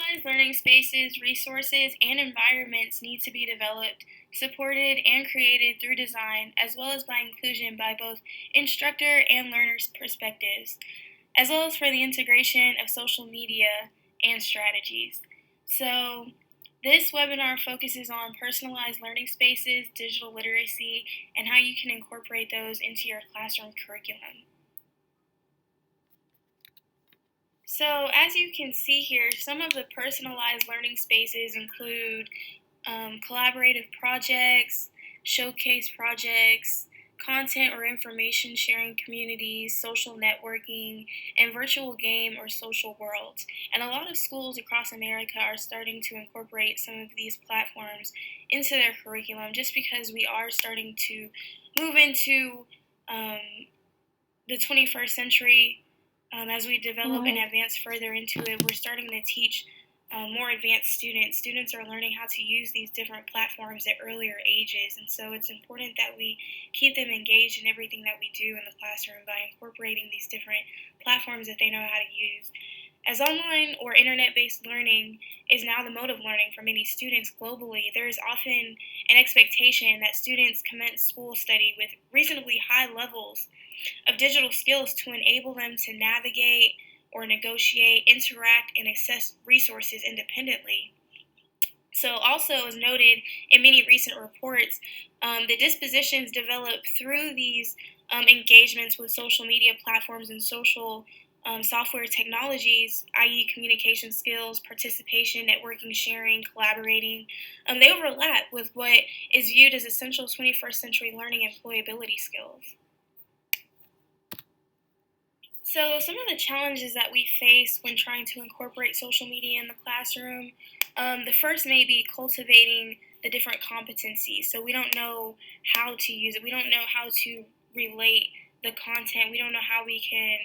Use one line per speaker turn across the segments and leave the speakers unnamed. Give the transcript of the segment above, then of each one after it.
Personalized learning spaces, resources, and environments need to be developed, supported, and created through design, as well as by inclusion by both instructor and learners' perspectives, as well as for the integration of social media and strategies. So, this webinar focuses on personalized learning spaces, digital literacy, and how you can incorporate those into your classroom curriculum. So, as you can see here, some of the personalized learning spaces include collaborative projects, showcase projects, content or information sharing communities, social networking, and virtual game or social worlds. And a lot of schools across America are starting to incorporate some of these platforms into their curriculum just because we are starting to move into um, the 21st century. As we develop and advance further into it, we're starting to teach more advanced students. Students are learning how to use these different platforms at earlier ages, and so it's important that we keep them engaged in everything that we do in the classroom by incorporating these different platforms that they know how to use. As online or internet-based learning is now the mode of learning for many students globally, there is often an expectation that students commence school study with reasonably high levels of digital skills to enable them to navigate or negotiate, interact, and access resources independently. So, also, as noted in many recent reports, the dispositions developed through these engagements with social media platforms and social software technologies, i.e., communication skills, participation, networking, sharing, collaborating, they overlap with what is viewed as essential 21st century learning employability skills. So, some of the challenges that we face when trying to incorporate social media in the classroom, the first may be cultivating the different competencies. So, we don't know how to use it, we don't know how to relate the content, we don't know how we can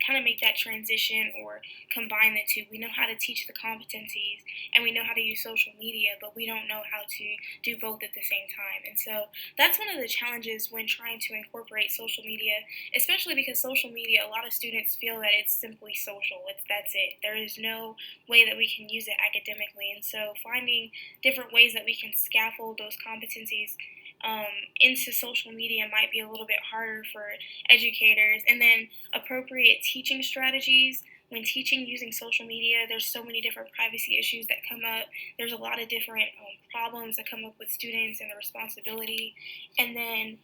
kind of make that transition or combine the two. We know how to teach the competencies and we know how to use social media, but we don't know how to do both at the same time. And so, that's one of the challenges when trying to incorporate social media, especially because social media, a lot of students feel that it's simply social. That's it. There is no way that we can use it academically. And so finding different ways that we can scaffold those competencies into social media might be a little bit harder for educators. And then appropriate teaching strategies. When teaching using social media, there's so many different privacy issues that come up. There's a lot of different problems that come up with students and the responsibility. And then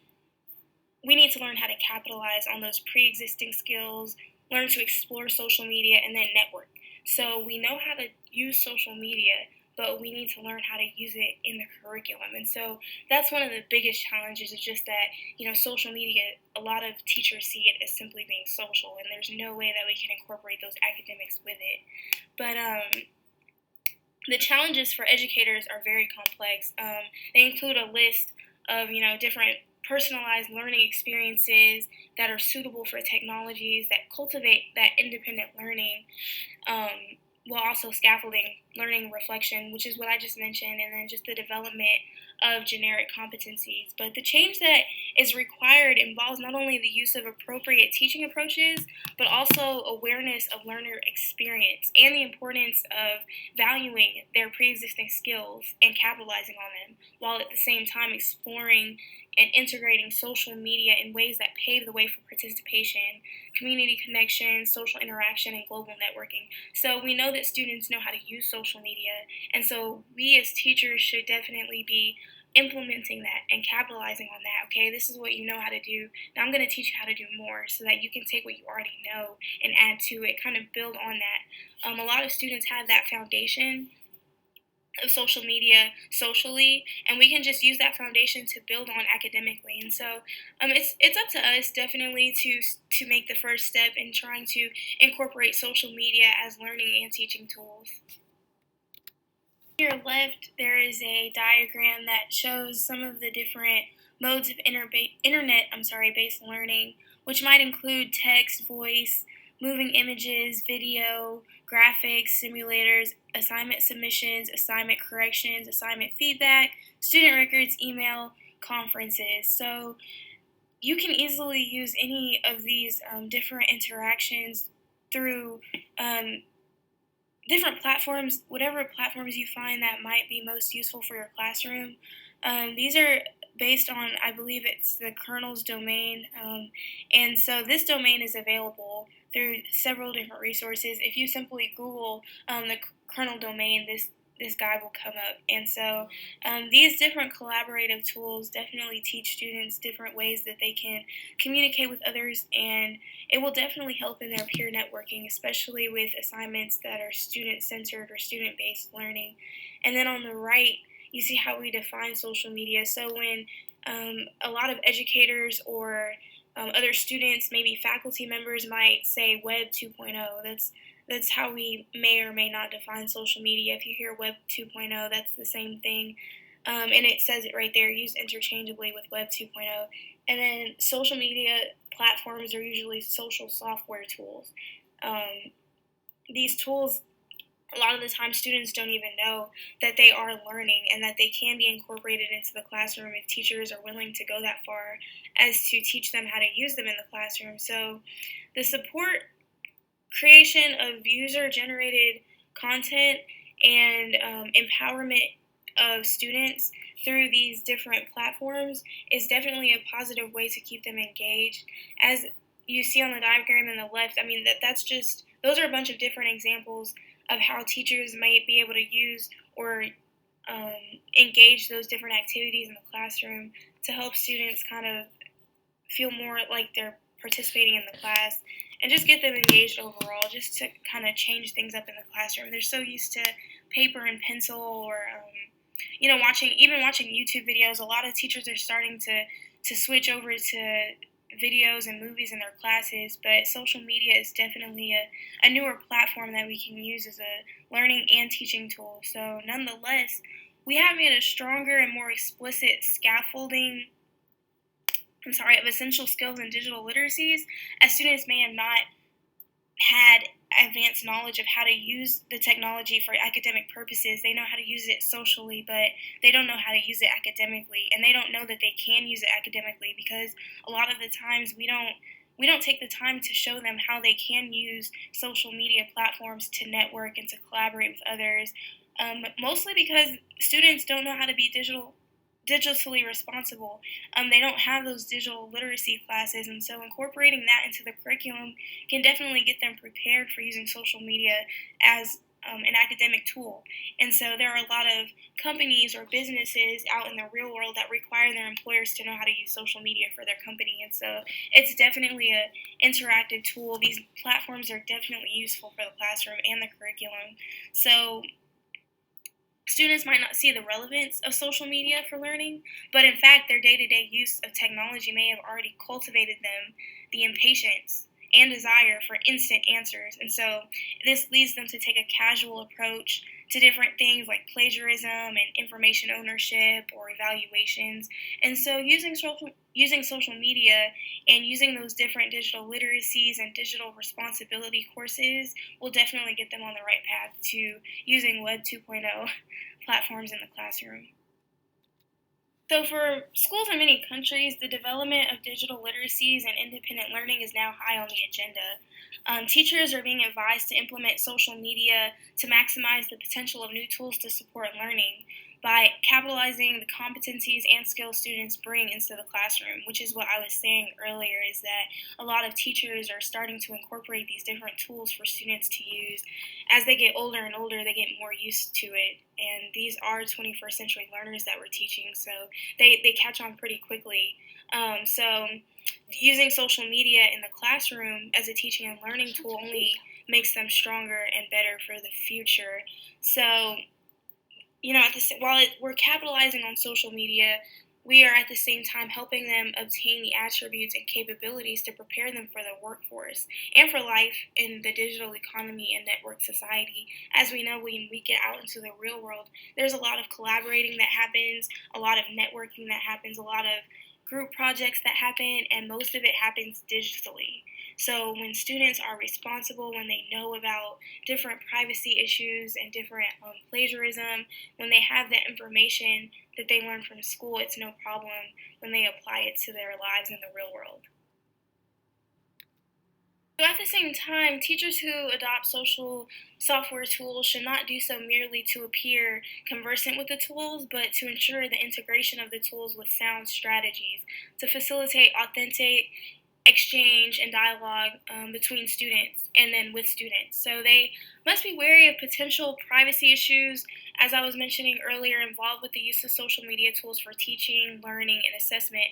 we need to learn how to capitalize on those pre-existing skills, learn to explore social media, and then network. So we know how to use social media, but we need to learn how to use it in the curriculum. And so that's one of the biggest challenges is just that, social media, a lot of teachers see it as simply being social, and there's no way that we can incorporate those academics with it. But the challenges for educators are very complex. They include a list of, different personalized learning experiences that are suitable for technologies that cultivate that independent learning, while also scaffolding learning reflection, which is what I just mentioned, and then just the development of generic competencies. But the change that is required involves not only the use of appropriate teaching approaches, but also awareness of learner experience and the importance of valuing their pre-existing skills and capitalizing on them, while at the same time exploring and integrating social media in ways that pave the way for participation, community connection, social interaction, and global networking. So we know that students know how to use social media, and so we as teachers should definitely be implementing that and capitalizing on that. Okay, this is what you know how to do. Now I'm going to teach you how to do more so that you can take what you already know and add to it, kind of build on that. A lot of students have that foundation of social media socially, and we can just use that foundation to build on academically. And so it's up to us definitely to make the first step in trying to incorporate social media as learning and teaching tools. To your left, there is a diagram that shows some of the different modes of internet-based learning, which might include text, voice, moving images, video, graphics, simulators, assignment submissions, assignment corrections, assignment feedback, student records, email, conferences. So you can easily use any of these different interactions through different platforms, whatever platforms you find that might be most useful for your classroom. These are based on, I believe it's the kernel's domain, and so this domain is available through several different resources. If you simply Google the kernel domain, this guide will come up. And so these different collaborative tools definitely teach students different ways that they can communicate with others, and it will definitely help in their peer networking, especially with assignments that are student-centered or student-based learning. And then on the right, you see how we define social media. So when a lot of educators or other students, maybe faculty members might say Web 2.0, that's how we may or may not define social media. If you hear Web 2.0, that's the same thing. And it says it right there, used interchangeably with Web 2.0. And then social media platforms are usually social software tools. These tools, a lot of the time, students don't even know that they are learning and that they can be incorporated into the classroom if teachers are willing to go that far as to teach them how to use them in the classroom. So the support creation of user-generated content and empowerment of students through these different platforms is definitely a positive way to keep them engaged. As you see on the diagram on the left, I mean, that's just, those are a bunch of different examples of how teachers might be able to use or engage those different activities in the classroom to help students kind of feel more like they're participating in the class and just get them engaged overall, just to kind of change things up in the classroom. They're so used to paper and pencil or, watching YouTube videos. A lot of teachers are starting to switch over to videos and movies in their classes, but social media is definitely a newer platform that we can use as a learning and teaching tool. So nonetheless, we have made a stronger and more explicit scaffolding of essential skills in digital literacies, as students may have not had advanced knowledge of how to use the technology for academic purposes. They know how to use it socially, but they don't know how to use it academically, and they don't know that they can use it academically because a lot of the times we don't take the time to show them how they can use social media platforms to network and to collaborate with others, mostly because students don't know how to be digitally responsible. They don't have those digital literacy classes, and so incorporating that into the curriculum can definitely get them prepared for using social media as an academic tool. And so there are a lot of companies or businesses out in the real world that require their employers to know how to use social media for their company. And so it's definitely an interactive tool. These platforms are definitely useful for the classroom and the curriculum. So students might not see the relevance of social media for learning, but in fact, their day-to-day use of technology may have already cultivated them the impatience and desire for instant answers. And so this leads them to take a casual approach to different things like plagiarism and information ownership or evaluations. And so using social media and using those different digital literacies and digital responsibility courses will definitely get them on the right path to using Web 2.0 platforms in the classroom. So for schools in many countries, the development of digital literacies and independent learning is now high on the agenda. Teachers are being advised to implement social media to maximize the potential of new tools to support learning by capitalizing the competencies and skills students bring into the classroom, which is what I was saying earlier, is that a lot of teachers are starting to incorporate these different tools for students to use. As they get older and older, they get more used to it, and these are 21st century learners that we're teaching, so they catch on pretty quickly. So using social media in the classroom as a teaching and learning tool only makes them stronger and better for the future. So we're capitalizing on social media, we are at the same time helping them obtain the attributes and capabilities to prepare them for the workforce and for life in the digital economy and network society. As we know, when we get out into the real world, there's a lot of collaborating that happens, a lot of networking that happens, a lot of group projects that happen, and most of it happens digitally. So when students are responsible, when they know about different privacy issues and different plagiarism, when they have that information that they learn from school, it's no problem when they apply it to their lives in the real world. So at the same time, teachers who adopt social software tools should not do so merely to appear conversant with the tools, but to ensure the integration of the tools with sound strategies to facilitate authentic exchange and dialogue between students and then with students. So they must be wary of potential privacy issues, as I was mentioning earlier, involved with the use of social media tools for teaching, learning, and assessment.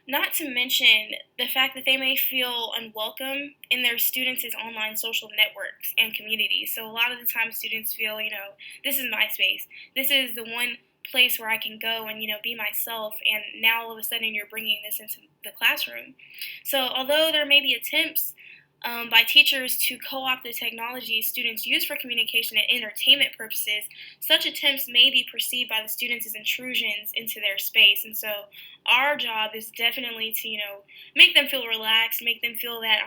Not to mention the fact that they may feel unwelcome in their students' online social networks and communities. So a lot of the time, students feel, this is my space. This is the one place where I can go and be myself. And now all of a sudden, you're bringing this into the classroom. So although there may be attempts by teachers to co-opt the technology students use for communication and entertainment purposes, such attempts may be perceived by the students as intrusions into their space. And so our job is definitely to, make them feel relaxed, make them feel that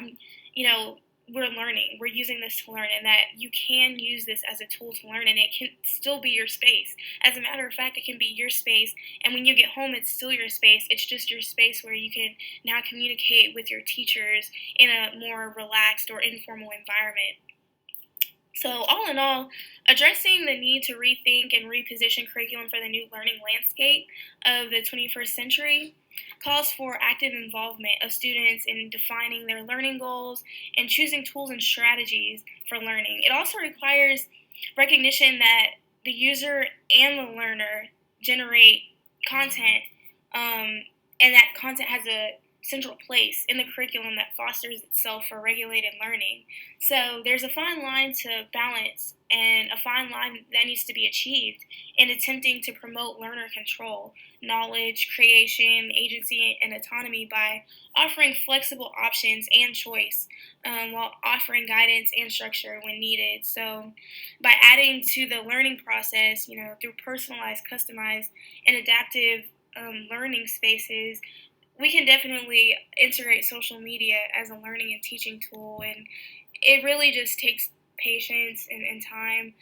we're learning, we're using this to learn, and that you can use this as a tool to learn, and it can still be your space. As a matter of fact, it can be your space, and when you get home, it's still your space. It's just your space where you can now communicate with your teachers in a more relaxed or informal environment. So, all in all, addressing the need to rethink and reposition curriculum for the new learning landscape of the 21st century calls for active involvement of students in defining their learning goals and choosing tools and strategies for learning. It also requires recognition that the user and the learner generate content, and that content has a central place in the curriculum that fosters itself for regulated learning. So there's a fine line to balance and a fine line that needs to be achieved in attempting to promote learner control, knowledge, creation, agency, and autonomy by offering flexible options and choice, while offering guidance and structure when needed. So by adding to the learning process, through personalized, customized, and adaptive learning spaces, we can definitely integrate social media as a learning and teaching tool. And it really just takes patience and time,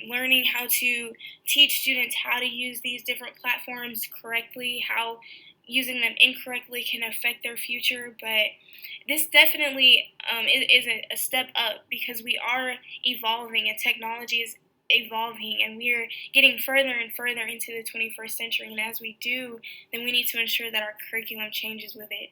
learning how to teach students how to use these different platforms correctly, how using them incorrectly can affect their future. But this definitely is a step up because we are evolving and technology is evolving, and we're getting further and further into the 21st century. And as we do, then we need to ensure that our curriculum changes with it.